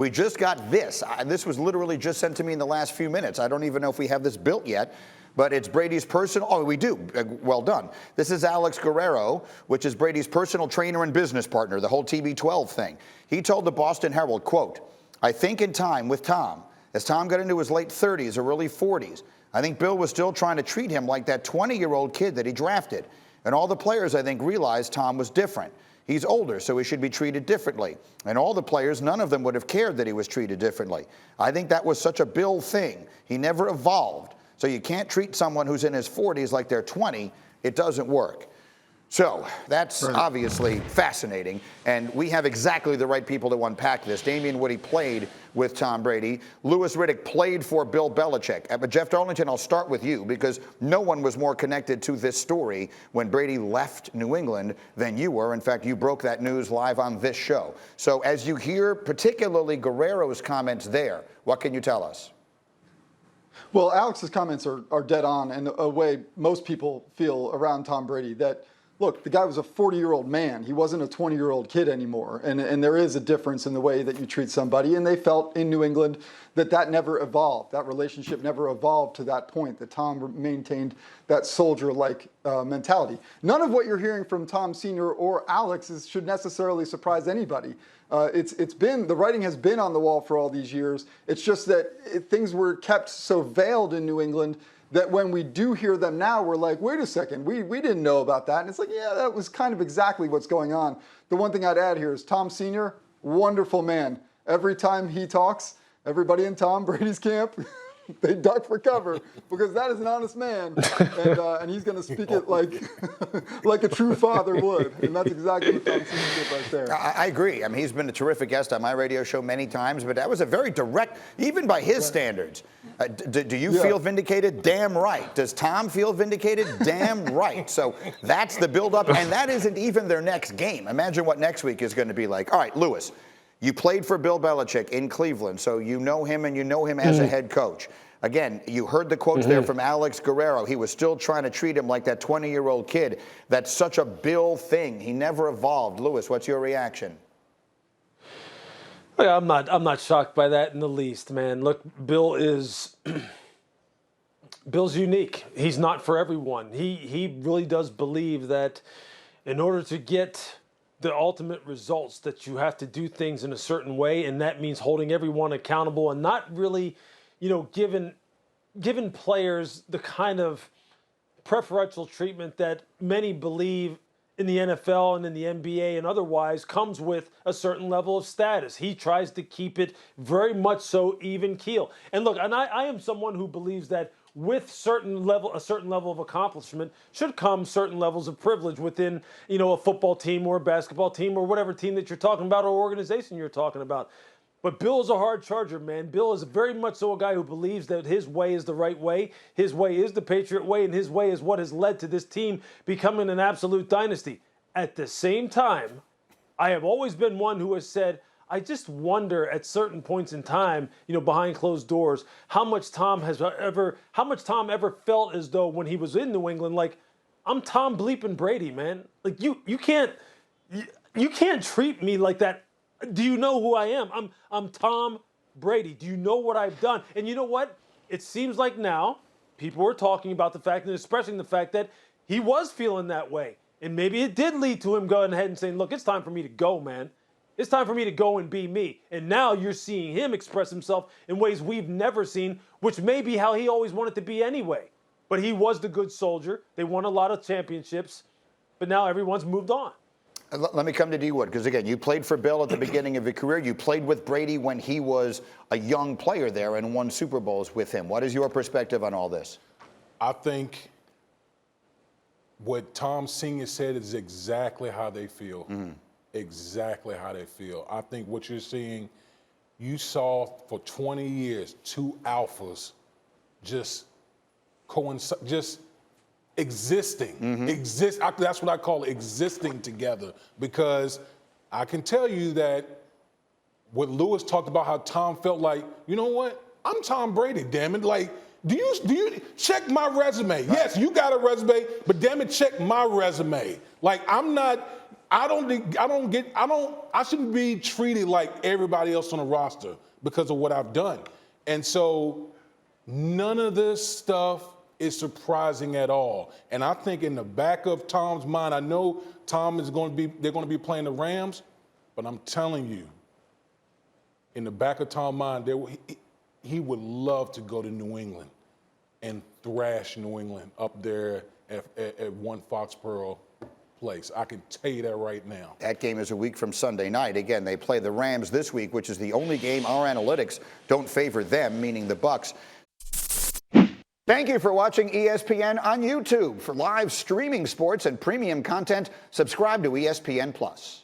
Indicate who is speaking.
Speaker 1: We just got this. This was literally just sent to me in the last few minutes. I don't even know if we have this built yet, but it's Brady's personal. Oh, we do. Well done. This is Alex Guerrero, which is Brady's personal trainer and business partner, the whole TB12 thing. He told the Boston Herald, quote, "I think in time with Tom, as Tom got into his late 30s or early 40s, I think Bill was still trying to treat him like that 20-year-old kid that he drafted. And all the players, I think, realized Tom was different. He's older, so he should be treated differently. And all the players, none of them would have cared that he was treated differently. I think that was such a Bill thing. He never evolved. So you can't treat someone who's in his 40s like they're 20. It doesn't work." So that's obviously fascinating, and we have exactly the right people to unpack this. Damien Woody played with Tom Brady. Louis Riddick played for Bill Belichick. But Jeff Darlington, I'll start with you because no one was more connected to this story when Brady left New England than you were. In fact, you broke that news live on this show. So as you hear particularly Guerrero's comments there, what can you tell us?
Speaker 2: Well, Alex's comments are dead on in a way most people feel around Tom Brady, that look, the guy was a 40-year-old man. He wasn't a 20-year-old kid anymore. And there is a difference in the way that you treat somebody. And they felt in New England that never evolved. That relationship never evolved to that point, that Tom maintained that soldier-like mentality. None of what you're hearing from Tom Sr. or Alex should necessarily surprise anybody. The writing has been on the wall for all these years. It's just that things were kept so veiled in New England that when we do hear them now, we're like, wait a second, we didn't know about that. And it's like, yeah, that was kind of exactly what's going on. The one thing I'd add here is Tom Sr., wonderful man. Every time he talks, everybody in Tom Brady's camp, they duck for cover because that is an honest man, and he's going to speak it like a true father would, and that's exactly what Tom Sr. did right there.
Speaker 1: I agree. I mean, he's been a terrific guest on my radio show many times, but that was a very direct, even by his standards. Do you feel vindicated? Damn right. Does Tom feel vindicated? Damn right. So that's the build-up, and that isn't even their next game. Imagine what next week is going to be like. All right, Louis. You played for Bill Belichick in Cleveland, so you know him and you know him as a head coach. Again, you heard the quotes there from Alex Guerrero. He was still trying to treat him like that 20-year-old kid. That's such a Bill thing. He never evolved. Louis, what's your reaction?
Speaker 3: I'm not shocked by that in the least, man. Look, Bill's unique. He's not for everyone. He really does believe that in order to get the ultimate results that you have to do things in a certain way, and that means holding everyone accountable and not really, giving players the kind of preferential treatment that many believe in the NFL and in the NBA and otherwise comes with a certain level of status. He tries to keep it very much so even keel. And look, and I am someone who believes that with a certain level of accomplishment should come certain levels of privilege within, a football team or a basketball team or whatever team that you're talking about or organization you're talking about. But Bill is a hard charger, man. Bill is very much so a guy who believes that his way is the right way, his way is the Patriot way, and his way is what has led to this team becoming an absolute dynasty. At the same time, I have always been one who has said, I just wonder at certain points in time, behind closed doors, how much Tom ever felt as though when he was in New England, like, I'm Tom bleeping Brady, man. Like you can't treat me like that. Do you know who I am? I'm Tom Brady. Do you know what I've done? And you know what? It seems like now people are talking about the fact, and especially the fact that he was feeling that way. And maybe it did lead to him going ahead and saying, look, it's time for me to go, man. It's time for me to go and be me. And now you're seeing him express himself in ways we've never seen, which may be how he always wanted to be anyway. But he was the good soldier. They won a lot of championships. But now everyone's moved on.
Speaker 1: Let me come to D. Wood, because, again, you played for Bill at the beginning of your career. You played with Brady when he was a young player there and won Super Bowls with him. What is your perspective on all this?
Speaker 4: I think what Tom Sr. said is exactly how they feel. Exactly how they feel. I think what you're seeing, you saw for 20 years, two alphas just existing. That's what I call existing together, because I can tell you that what Louis talked about, how Tom felt like, you know what? I'm Tom Brady, damn it. Like, Do you check my resume? Right. Yes, you got a resume, but damn it, check my resume. Like I shouldn't be treated like everybody else on the roster because of what I've done. And so none of this stuff is surprising at all. And I think in the back of Tom's mind, I know they're going to be playing the Rams, but I'm telling you, in the back of Tom's mind, he would love to go to New England and thrash New England up there at One Foxborough Place. I can tell you that right now.
Speaker 1: That game is a week from Sunday night. Again, they play the Rams this week, which is the only game our analytics don't favor them, meaning the Bucs. Thank you for watching ESPN on YouTube. For live streaming sports and premium content, subscribe to ESPN+.